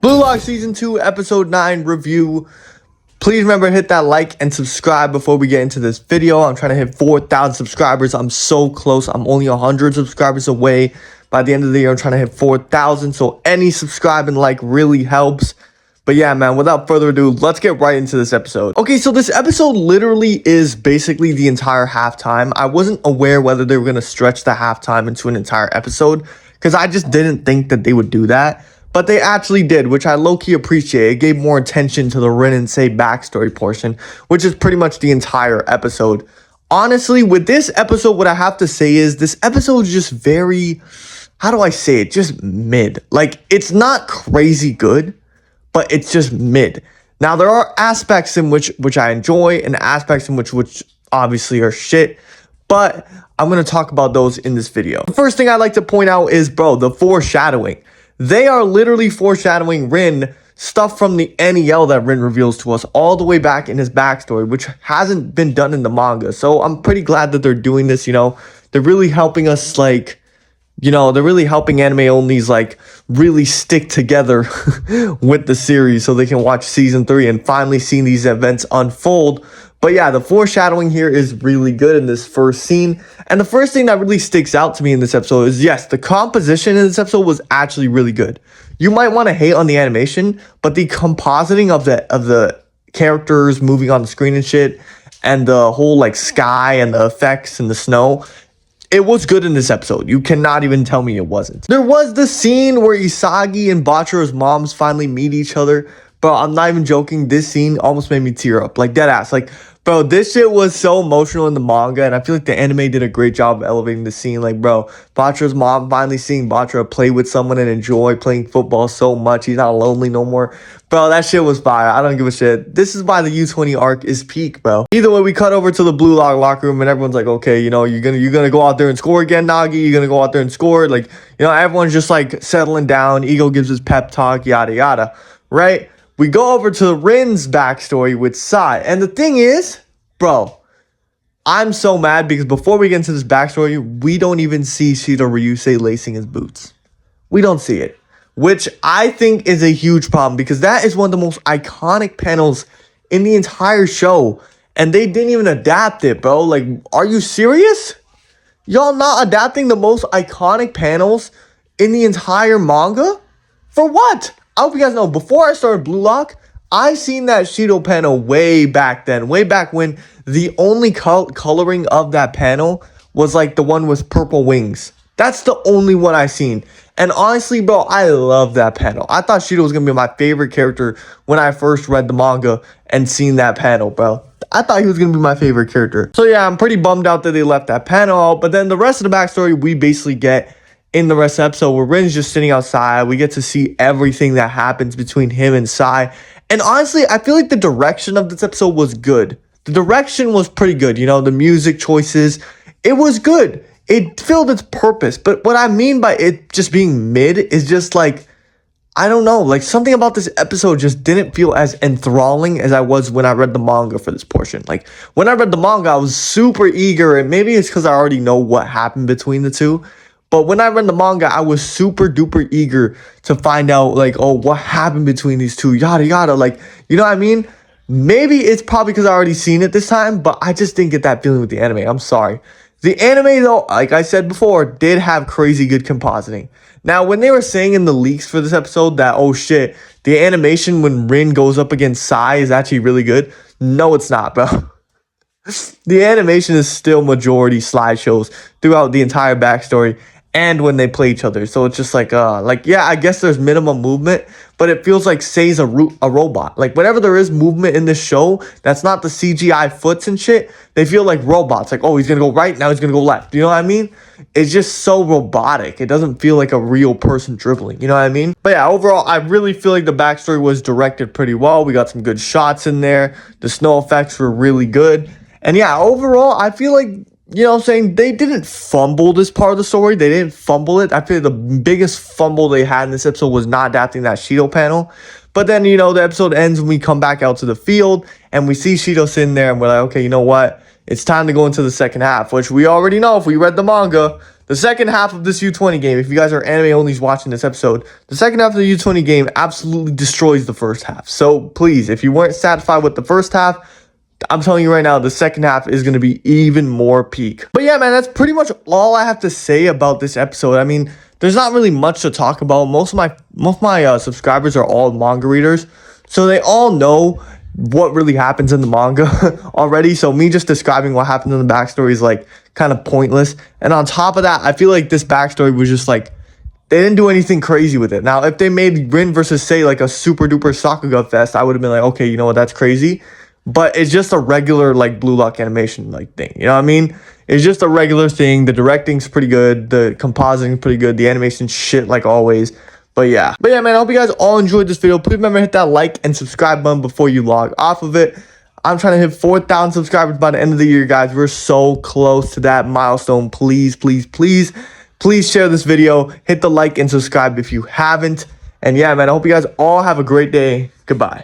Blue Lock Season 2, Episode 9 review. Please remember to hit that like and subscribe before we get into this video. I'm trying to hit 4,000 subscribers. I'm so close. I'm only 100 subscribers away. By the end of the year, I'm trying to hit 4,000. So any subscribe and like really helps. But yeah, man, without further ado, let's get right into this episode. Okay, so this episode literally is basically the entire halftime. I wasn't aware whether they were going to stretch the halftime into an entire episode because I just didn't think that they would do that. But they actually did, which I low-key appreciate. It gave more attention to the Rin and Sei backstory portion, which is pretty much the entire episode. Honestly, with this episode, what I have to say is this episode is just very, how do I say it? Just mid. Like, it's not crazy good, but it's just mid. Now, there are aspects in which I enjoy and aspects in which obviously are shit, but I'm going to talk about those in this video. The first thing I'd like to point out is, bro, the foreshadowing. They are literally foreshadowing Rin stuff from the NEL that Rin reveals to us all the way back in his backstory, which hasn't been done in the manga. So I'm pretty glad that they're doing this, you know. They're really helping us, like, you know, they're really helping anime onlys, like, really stick together with the series so they can watch Season 3 and finally see these events unfold. But yeah, the foreshadowing here is really good in this first scene. And the first thing that really sticks out to me in this episode is, yes, the composition in this episode was actually really good. You might want to hate on the animation, but the compositing of the characters moving on the screen and shit, and the whole like sky and the effects and the snow, it was good in this episode. You cannot even tell me it wasn't. There was the scene where Isagi and Bachira's moms finally meet each other. Bro, I'm not even joking. This scene almost made me tear up. Like, dead ass. Like, bro, this shit was so emotional in the manga, and I feel like the anime did a great job of elevating the scene. Like, bro, Bachira's mom finally seeing Bachira play with someone and enjoy playing football so much. He's not lonely no more. Bro, that shit was fire. I don't give a shit. This is why the U20 arc is peak, bro. Either way, we cut over to the Blue Lock locker room, and everyone's like, okay, you know, you're gonna go out there and score again, Nagi. You're gonna go out there and score. Like, you know, everyone's just like settling down. Ego gives his pep talk, yada yada, right? We go over to Rin's backstory with Sai. And the thing is, bro, I'm so mad because before we get into this backstory, we don't even see Shido Ryusei lacing his boots. We don't see it, which I think is a huge problem because that is one of the most iconic panels in the entire show. And they didn't even adapt it, bro. Like, are you serious? Y'all not adapting the most iconic panels in the entire manga? For what? I hope you guys know, before I started Blue Lock, I seen that Shido panel way back then. Way back when the only coloring of that panel was like the one with purple wings. That's the only one I seen. And honestly, bro, I love that panel. I thought Shido was going to be my favorite character when I first read the manga and seen that panel, bro. I thought he was going to be my favorite character. So yeah, I'm pretty bummed out that they left that panel out. But then the rest of the backstory we basically get in the rest of the episode where Rin's just sitting outside. We get to see everything that happens between him and Sai. And honestly, I feel like the direction of this episode was good. The direction was pretty good. You know, the music choices, it was good. It filled its purpose. But what I mean by it just being mid is just like, I don't know, like something about this episode just didn't feel as enthralling as I was when I read the manga for this portion. Like, when I read the manga, I was super eager, and maybe it's because I already know what happened between the two. But when I read the manga, I was super duper eager to find out, like, oh, what happened between these two, yada yada. Like, you know what I mean? Maybe it's probably because I already seen it this time, but I just didn't get that feeling with the anime. I'm sorry. The anime, though, like I said before, did have crazy good compositing. Now, when they were saying in the leaks for this episode that, oh shit, the animation when Rin goes up against Sai is actually really good. No, it's not, bro. The animation is still majority slideshows throughout the entire backstory and when they play each other. So it's just like yeah, I guess there's minimum movement, but it feels like Sei's a robot. Like, whenever there is movement in this show, that's not the CGI foots and shit. They feel like robots. Like, oh, he's going to go right, now he's going to go left. You know what I mean? It's just so robotic. It doesn't feel like a real person dribbling. You know what I mean? But yeah, overall, I really feel like the backstory was directed pretty well. We got some good shots in there. The snow effects were really good. And yeah, overall, I feel like, you know what I'm saying, they didn't fumble this part of the story. They didn't fumble it. I feel like the biggest fumble they had in this episode was not adapting that Shido panel. But then, you know, the episode ends when we come back out to the field and we see Shido sitting there and we're like, okay, you know what? It's time to go into the second half, which we already know if we read the manga. the second half of this U20 game, if you guys are anime onlys watching this episode, the second half of the U20 game absolutely destroys the first half. So please, if you weren't satisfied with the first half, I'm telling you right now, the second half is going to be even more peak. But yeah, man, that's pretty much all I have to say about this episode. I mean, there's not really much to talk about. Most of my subscribers are all manga readers, so they all know what really happens in the manga already. So me just describing what happens in the backstory is like kind of pointless. And on top of that, I feel like this backstory was just like, they didn't do anything crazy with it. Now, if they made Rin versus Sei like a super duper Sakuga fest, I would have been like, okay, you know what, that's crazy. But it's just a regular like blue lock animation like thing. You know what I mean? It's just a regular thing. The directing's pretty good. The compositing's pretty good. The animation shit like always. But yeah, man, I hope you guys all enjoyed this video. Please remember to hit that like and subscribe button before you log off of it. I'm trying to hit 4,000 subscribers by the end of the year, guys. We're so close to that milestone. Please share this video. Hit the like and subscribe if you haven't. And yeah, man, I hope you guys all have a great day. Goodbye.